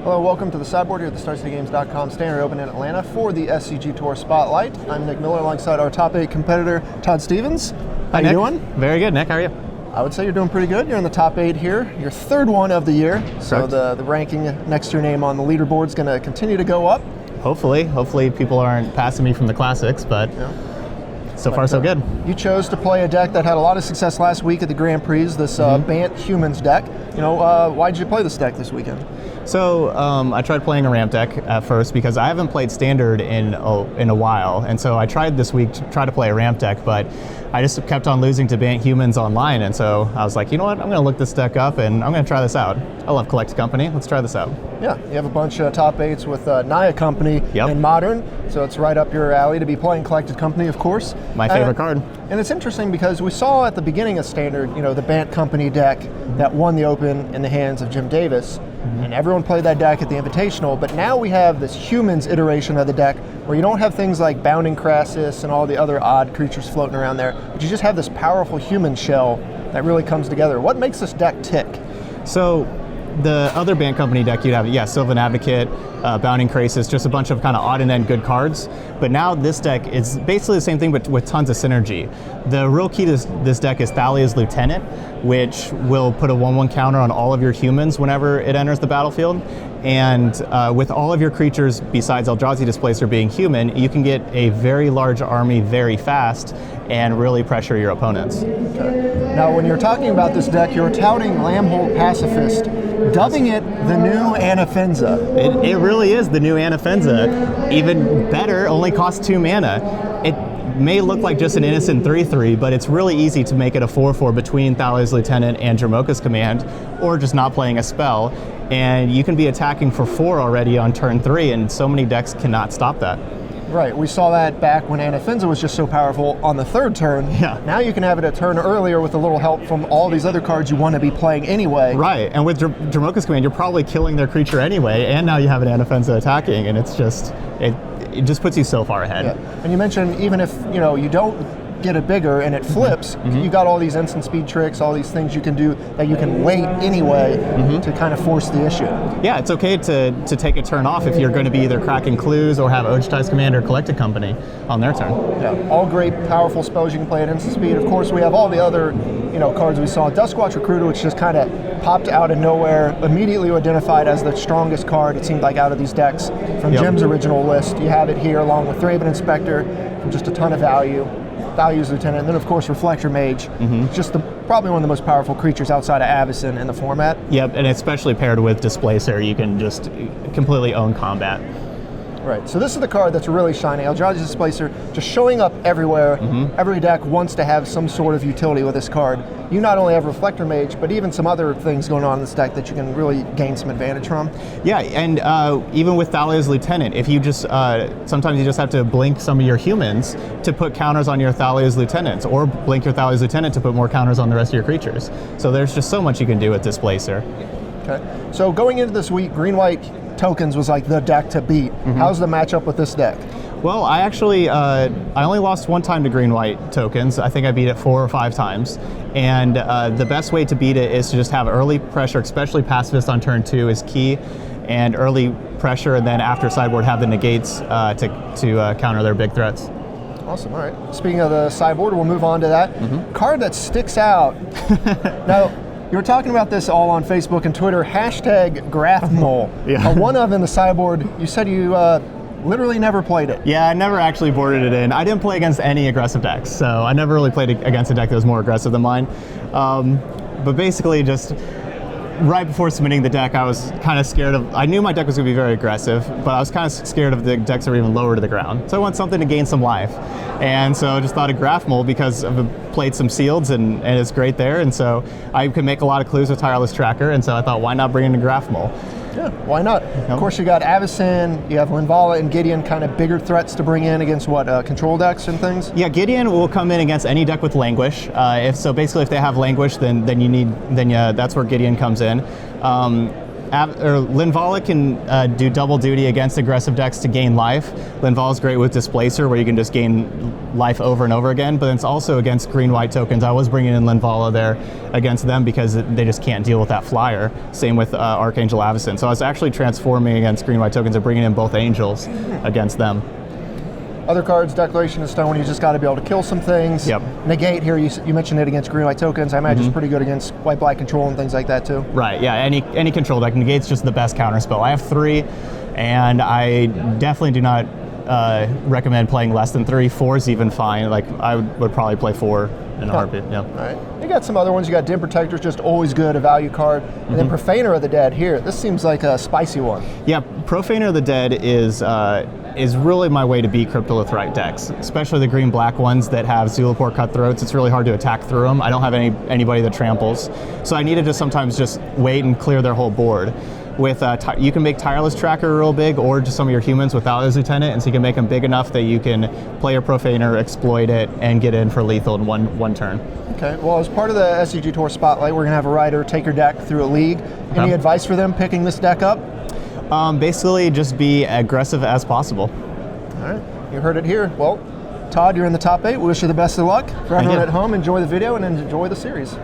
Hello, welcome to the sideboard here at the StarCityGames.com Standard Open in Atlanta for the SCG Tour Spotlight. I'm Nick Miller alongside our top 8 competitor, Todd Stevens. How you doing? Very good, Nick. How are you? I would say you're doing pretty good. You're in the top 8 here. Your third one of the year. So Correct. the ranking next to your name on the leaderboard is going to continue to go up. Hopefully people aren't passing me from the classics, but so far so good. You chose to play a deck that had a lot of success last week at the Grand Prix, this Bant Humans deck. Why did you play this deck this weekend? So I tried playing a ramp deck at first because I haven't played Standard in a while, and so I tried this week to try to play a ramp deck, but I just kept on losing to Bant Humans online, and so I was like, you know what, I'm going to look this deck up and I'm going to try this out. I love Collected Company. Let's try this out. Yeah, you have a bunch of top 8s with Naya Company in Modern, so it's right up your alley to be playing Collected Company, of course. My favorite card. And it's interesting because we saw at the beginning of Standard, the Bant Company deck that won the Open in the hands of Jim Davis, and everyone played that deck at the Invitational, but now we have this Humans iteration of the deck where you don't have things like Bounding Crassus and all the other odd creatures floating around there, but you just have this powerful human shell that really comes together. What makes this deck tick? So the other Bant Company deck you'd have, Sylvan Advocate, Bounding Crassus, just a bunch of kind of odd and end good cards. But now this deck is basically the same thing, but with tons of synergy. The real key to this deck is Thalia's Lieutenant, which will put a 1/1 counter on all of your humans whenever it enters the battlefield. And with all of your creatures, besides Eldrazi Displacer being human, you can get a very large army very fast and really pressure your opponents. Okay. Now, when you're talking about this deck, you're touting Lambhold Pacifist, dubbing it the new Anafenza. It really is the new Anafenza. Even better, only costs 2 mana. It may look like just an innocent 3/3, but it's really easy to make it a 4/4 between Thalia's Lieutenant and Dromoka's Command, or just not playing a spell, and you can be attacking for 4 already on turn 3, and so many decks cannot stop that. Right, we saw that back when Anafenza was just so powerful on the 3rd turn. Yeah. Now you can have it a turn earlier with a little help from all these other cards you want to be playing anyway. Right, and with Dromoka's Command, you're probably killing their creature anyway, and now you have an Anafenza attacking, and it's just, it just puts you so far ahead. Yeah. And you mentioned even if you don't get it bigger and it flips, you got all these instant speed tricks, all these things you can do that you can wait anyway to kind of force the issue. Yeah, it's okay to take a turn off if you're going to be either cracking clues or have Ojtai's Command or Collected Company on their turn. Yeah, all great powerful spells you can play at instant speed. Of course, we have all the other cards we saw. Duskwatch Recruiter, which just kind of popped out of nowhere, immediately identified as the strongest card, it seemed like, out of these decks from Jim's original list. You have it here along with Thraben Inspector for just a ton of value. Thalia's Lieutenant, and then of course Reflector Mage, just probably one of the most powerful creatures outside of Avacyn in the format. Yep, and especially paired with Displacer, you can just completely own combat. Right, so this is the card that's really shining. Eldrazi Displacer just showing up everywhere. Every deck wants to have some sort of utility with this card. You not only have Reflector Mage, but even some other things going on in this deck that you can really gain some advantage from. Yeah, and even with Thalia's Lieutenant, if you just, sometimes you just have to blink some of your humans to put counters on your Thalia's Lieutenants, or blink your Thalia's Lieutenant to put more counters on the rest of your creatures. So there's just so much you can do with Displacer. Okay, so going into this week, green-white tokens was like the deck to beat. How's the matchup with this deck? Well, I actually, I only lost 1 time to green-white tokens. I think I beat it 4 or 5 times. And the best way to beat it is to just have early pressure, especially Pacifist on turn 2 is key, and early pressure, and then after sideboard have the negates to counter their big threats. Awesome, all right. Speaking of the sideboard, we'll move on to that. Card that sticks out. Now, you were talking about this all on Facebook and Twitter, #GraphMole. One of in the sideboard, you said you literally never played it. Yeah, I never actually boarded it in. I didn't play against any aggressive decks, so I never really played against a deck that was more aggressive than mine. But basically just right before submitting the deck, I was kind of scared of, I knew my deck was going to be very aggressive, but I was kind of scared of the decks that were even lower to the ground. So I want something to gain some life. And so I just thought of GraphMole because I've played some sealeds and it's great there. And so I could make a lot of clues with Tireless Tracker. And so I thought, why not bring in a GraphMole? Yeah, why not? Of course, you got Avacyn, you have Linvala and Gideon, kind of bigger threats to bring in against what, control decks and things? Yeah, Gideon will come in against any deck with Languish. If they have Languish, then that's where Gideon comes in. Linvala can do double duty against aggressive decks to gain life. Linvala's great with Displacer, where you can just gain life over and over again, but it's also against green-white tokens. I was bringing in Linvala there against them because they just can't deal with that flyer. Same with Archangel Avacyn. So I was actually transforming against green-white tokens and bringing in both Angels against them. Other cards, Declaration of Stone, you just got to be able to kill some things. Yep. Negate here, you mentioned it against green-white tokens. I imagine it's pretty good against white-black control and things like that too. Right, yeah, any control deck. Negate's just the best counter spell. I have 3, and I definitely do not recommend playing less than 3. 4 is even fine. Like, I would probably play 4 in a heartbeat, yeah. All right. You got some other ones. You got Dim Protector's just always good, a value card. And then Profaner of the Dead here. This seems like a spicy one. Yeah, Profaner of the Dead is really my way to beat Cryptolithrite decks, especially the green-black ones that have Zulaport Cutthroats. It's really hard to attack through them. I don't have anybody that tramples, so I need to just sometimes just wait and clear their whole board. With you can make Tireless Tracker real big, or just some of your humans without his Lieutenant, and so you can make them big enough that you can play a Profaner, exploit it, and get in for lethal in one turn. Okay, well, as part of the SCG Tour Spotlight, we're going to have a writer take your deck through a league. Any advice for them picking this deck up? Basically, just be aggressive as possible. All right, you heard it here. Well, Todd, you're in the top 8. We wish you the best of luck. For everyone at home, enjoy the video and enjoy the series.